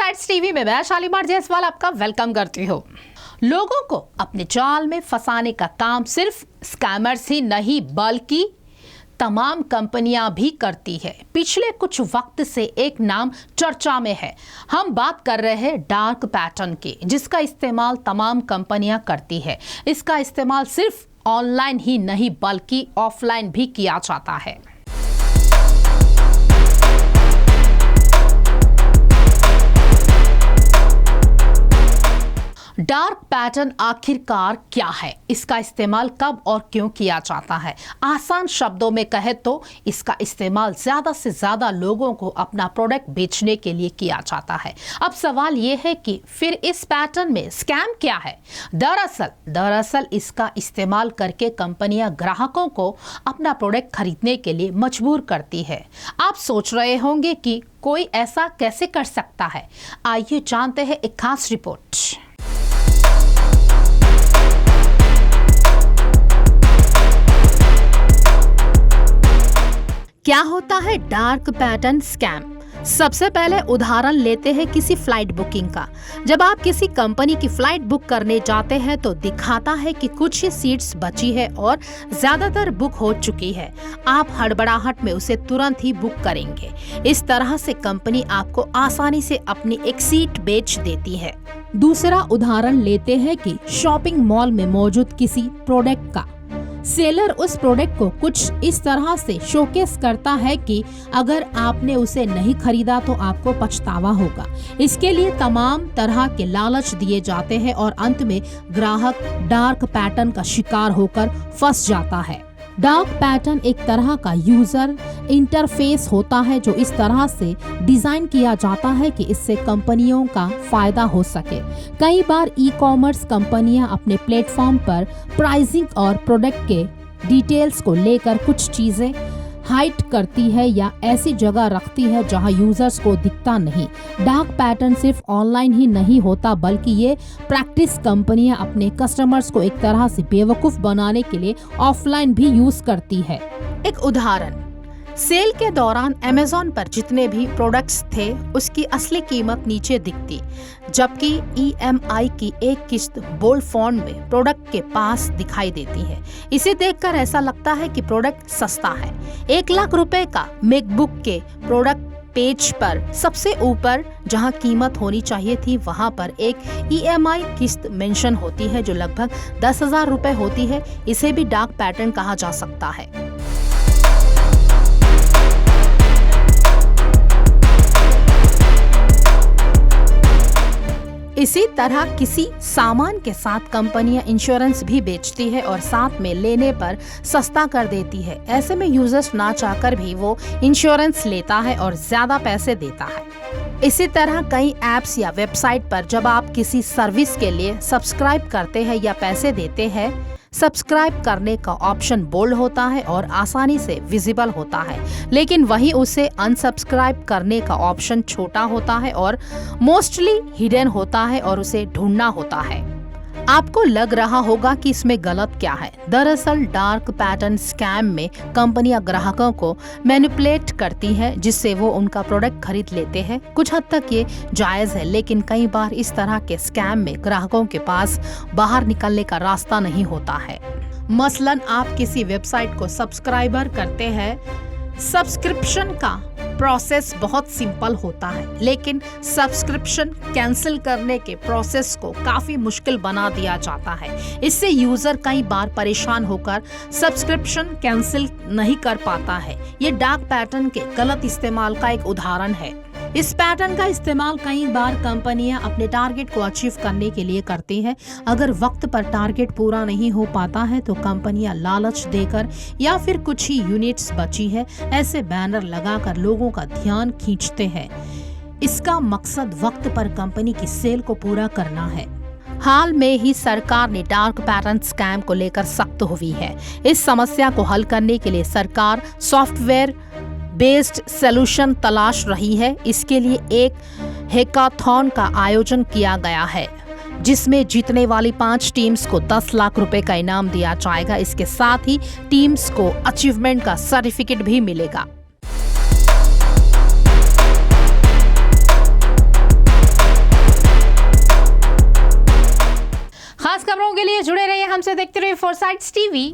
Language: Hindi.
इनसाइट्स टीवी में मैं शालीमार जायसवाल आपका वेलकम करती हूँ। लोगों को अपने जाल में फंसाने का काम सिर्फ स्कैमर्स ही नहीं बल्कि तमाम कंपनियां भी करती है। पिछले कुछ वक्त से एक नाम चर्चा में है। हम बात कर रहे हैं डार्क पैटर्न की, जिसका इस्तेमाल तमाम कंपनियां करती है। इसका इस्तेमाल सिर्फ ऑनलाइन ही नहीं बल्कि ऑफलाइन भी किया जाता है। डार्क पैटर्न आखिरकार क्या है, इसका इस्तेमाल कब और क्यों किया जाता है? आसान शब्दों में कहे तो इसका इस्तेमाल ज्यादा से ज्यादा लोगों को अपना प्रोडक्ट बेचने के लिए किया जाता है। अब सवाल ये है कि फिर इस पैटर्न में स्कैम क्या है? दरअसल इसका इस्तेमाल करके कंपनियां ग्राहकों को अपना प्रोडक्ट खरीदने के लिए मजबूर करती है। आप सोच रहे होंगे कि कोई ऐसा कैसे कर सकता है? आइए जानते हैं एक खास रिपोर्ट। क्या होता है डार्क पैटर्न स्कैम? सबसे पहले उदाहरण लेते हैं किसी फ्लाइट बुकिंग का। जब आप किसी कंपनी की फ्लाइट बुक करने जाते हैं तो दिखाता है कि कुछ ही सीट्स बची है और ज्यादातर बुक हो चुकी है। आप हड़बड़ाहट में उसे तुरंत ही बुक करेंगे। इस तरह से कंपनी आपको आसानी से अपनी एक सीट बेच देती है। दूसरा उदाहरण लेते हैं कि शॉपिंग मॉल में मौजूद किसी प्रोडक्ट का। सेलर उस प्रोडक्ट को कुछ इस तरह से शोकेस करता है कि अगर आपने उसे नहीं खरीदा तो आपको पछतावा होगा। इसके लिए तमाम तरह के लालच दिए जाते हैं और अंत में ग्राहक डार्क पैटर्न का शिकार होकर फंस जाता है। डार्क पैटर्न एक तरह का यूजर इंटरफेस होता है जो इस तरह से डिजाइन किया जाता है कि इससे कंपनियों का फायदा हो सके। कई बार ई-कॉमर्स कंपनियां अपने प्लेटफॉर्म पर प्राइसिंग और प्रोडक्ट के डिटेल्स को लेकर कुछ चीजें हाइड करती है या ऐसी जगह रखती है जहां यूजर्स को दिखता नहीं। डार्क पैटर्न सिर्फ ऑनलाइन ही नहीं होता बल्कि ये प्रैक्टिस कंपनियां अपने कस्टमर्स को एक तरह से बेवकूफ बनाने के लिए ऑफलाइन भी यूज करती है। एक उदाहरण, सेल के दौरान अमेज़न पर जितने भी प्रोडक्ट्स थे उसकी असली कीमत नीचे दिखती, जबकि EMI की एक किस्त बोल्ड फॉन्ट में प्रोडक्ट के पास दिखाई देती है। इसे देखकर ऐसा लगता है कि प्रोडक्ट सस्ता है। 1 लाख रुपए का मैकबुक के प्रोडक्ट पेज पर सबसे ऊपर जहां कीमत होनी चाहिए थी वहां पर एक EMI किस्त मेंशन होती है जो लगभग 10,000 रुपए होती है। इसे भी डार्क पैटर्न कहा जा सकता है। इसी तरह किसी सामान के साथ कंपनियां इंश्योरेंस भी बेचती है और साथ में लेने पर सस्ता कर देती है। ऐसे में यूजर्स ना चाहकर भी वो इंश्योरेंस लेता है और ज्यादा पैसे देता है। इसी तरह कई ऐप्स या वेबसाइट पर जब आप किसी सर्विस के लिए सब्सक्राइब करते हैं या पैसे देते हैं, सब्सक्राइब करने का ऑप्शन बोल्ड होता है और आसानी से विजिबल होता है, लेकिन वहीं उसे अनसब्सक्राइब करने का ऑप्शन छोटा होता है और मोस्टली हिडन होता है और उसे ढूंढना होता है। आपको लग रहा होगा कि इसमें गलत क्या है। दरअसल डार्क पैटर्न स्कैम में कंपनियां ग्राहकों को मैनिपुलेट करती है जिससे वो उनका प्रोडक्ट खरीद लेते हैं। कुछ हद तक ये जायज है, लेकिन कई बार इस तरह के स्कैम में ग्राहकों के पास बाहर निकलने का रास्ता नहीं होता है। मसलन आप किसी वेबसाइट को सब्सक्राइबर करते हैं। सब्सक्रिप्शन का प्रोसेस बहुत सिंपल होता है, लेकिन सब्सक्रिप्शन कैंसिल करने के प्रोसेस को काफी मुश्किल बना दिया जाता है। इससे यूजर कई बार परेशान होकर सब्सक्रिप्शन कैंसिल नहीं कर पाता है। ये डार्क पैटर्न के गलत इस्तेमाल का एक उदाहरण है। इस पैटर्न का इस्तेमाल कई बार कंपनियां अपने टारगेट को अचीव करने के लिए करती हैं। अगर वक्त पर टारगेट पूरा नहीं हो पाता है तो कंपनियां लालच देकर या फिर कुछ ही यूनिट्स बची है ऐसे बैनर लगाकर लोगों का ध्यान खींचते हैं। इसका मकसद वक्त पर कंपनी की सेल को पूरा करना है। हाल में ही सरकार ने डार्क पैटर्न स्कैम को लेकर सख्त हुई है। इस समस्या को हल करने के लिए सरकार सॉफ्टवेयर बेस्ड सॉल्यूशन तलाश रही है। इसके लिए एक हैकाथॉन का आयोजन किया गया है जिसमें जीतने वाली 5 टीम्स को 10 लाख रुपए का इनाम दिया जाएगा। इसके साथ ही टीम्स को अचीवमेंट का सर्टिफिकेट भी मिलेगा। जुड़े रहिए हमसे, देखते रहिए फोरसाइट्स टीवी।